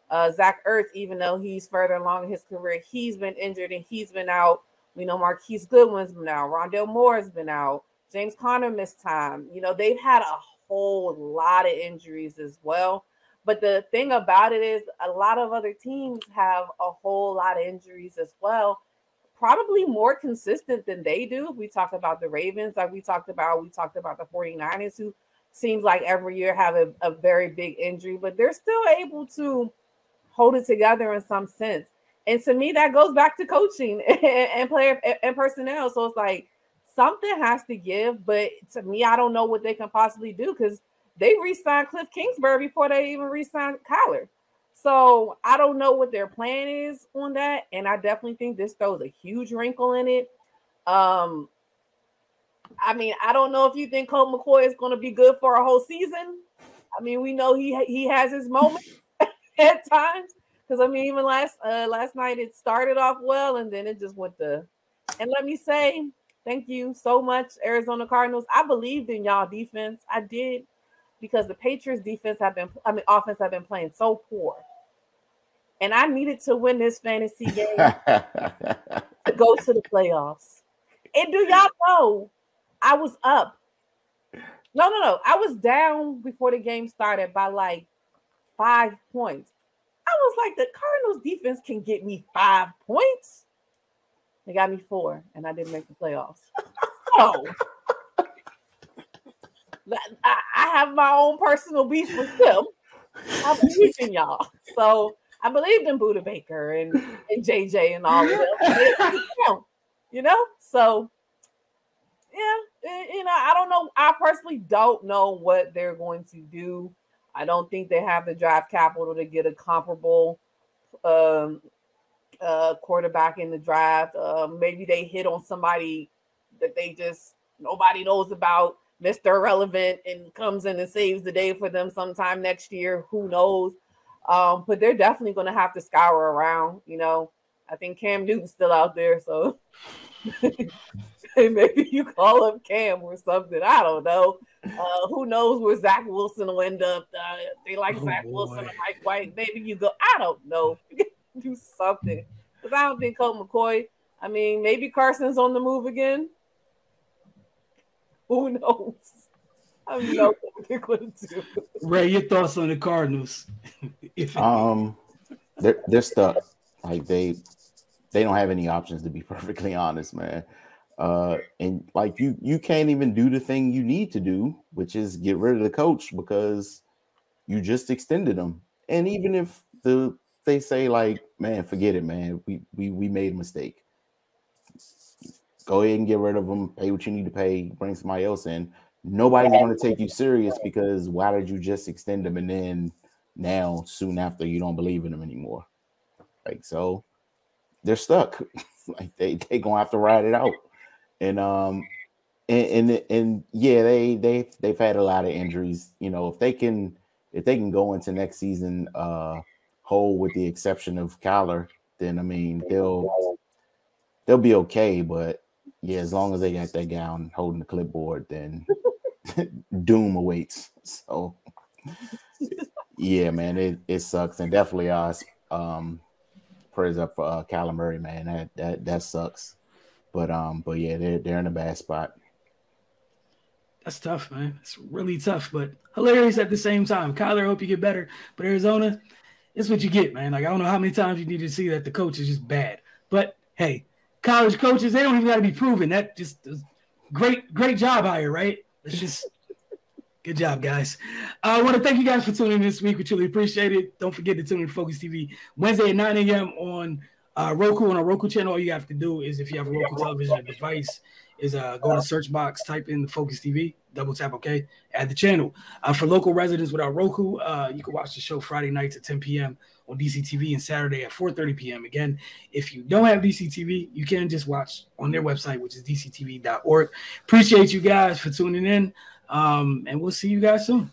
Speaker 3: Ertz, even though he's further along in his career, he's been injured and he's been out. We know Marquise Goodwin's been out. Rondale Moore's been out. James Conner missed time. They've had a whole lot of injuries as well. But the thing about it is a lot of other teams have a whole lot of injuries as well, probably more consistent than they do. We talked about the Ravens, like we talked about the 49ers, who seems like every year have a very big injury, but they're still able to hold it together in some sense. And to me, that goes back to coaching and player and personnel. So it's like something has to give. But to me, I don't know what they can possibly do because they re-signed Cliff Kingsbury before they even re-signed Kyler. So I don't know what their plan is on that. And I definitely think this throws a huge wrinkle in it. I mean, I don't know if you think Colt McCoy is going to be good for a whole season. I mean, we know he has his moments at times. Because, I mean, even last night it started off well, and then it just went to – and let me say, thank you so much, Arizona Cardinals. I believed in y'all defense. I did because the Patriots offense have been playing so poor. And I needed to win this fantasy game to go to the playoffs. And do y'all know I was up? No. I was down before the game started by like 5 points. I was like, the Cardinals defense can get me 5 points. They got me 4, and I didn't make the playoffs. So I have my own personal beef with them. I believe in y'all. So I believed in Buda Baker and JJ and all of them. You know? So, yeah, you know, I don't know. I personally don't know what they're going to do. I don't think they have the draft capital to get a comparable quarterback in the draft. Maybe they hit on somebody that nobody knows about, Mr. Irrelevant, and comes in and saves the day for them sometime next year. Who knows? But they're definitely going to have to scour around. You know, I think Cam Newton's still out there, so maybe you call up Cam or something. I don't know. Who knows where Zach Wilson will end up? They like Zach Wilson or Mike White. Maybe you go. I don't know. Do something because I don't think Colt McCoy. I mean, maybe Carson's on the move again. Who knows? I don't know what they're going to do.
Speaker 1: Ray, your thoughts on the Cardinals?
Speaker 4: They're stuck. Like they don't have any options, to be perfectly honest, man. And like you can't even do the thing you need to do, which is get rid of the coach because you just extended them. And even if they say like, man, forget it, man, we made a mistake. Go ahead and get rid of them. Pay what you need to pay. Bring somebody else in. Nobody's going to take you serious because why did you just extend them and then now soon after you don't believe in them anymore? Like, so they're stuck. Like they gonna have to ride it out. And yeah, they've had a lot of injuries. You know, if they can go into next season whole with the exception of Kyler, then I mean they'll be okay. But yeah, as long as they got that guy holding the clipboard, then doom awaits. So yeah, man, it sucks, and definitely us. Prayers up for Kyler Murray, man. That sucks. But yeah, they're in a bad spot.
Speaker 1: That's tough, man. It's really tough, but hilarious at the same time. Kyler, I hope you get better. But Arizona, it's what you get, man. Like, I don't know how many times you need to see that the coach is just bad. But hey, college coaches, they don't even got to be proven. That just great job hire, right? It's just good job, guys. I want to thank you guys for tuning in this week. We truly appreciate it. Don't forget to tune in to Focus TV Wednesday at 9 a.m. on Roku. On our Roku channel, all you have to do is, if you have a Roku television device, is go to search box, type in the Focus TV, double tap OK, add the channel. For local residents without Roku, you can watch the show Friday nights at 10 p.m. on DCTV and Saturday at 4:30 p.m. Again, if you don't have DCTV, you can just watch on their website, which is dctv.org. Appreciate you guys for tuning in, and we'll see you guys soon.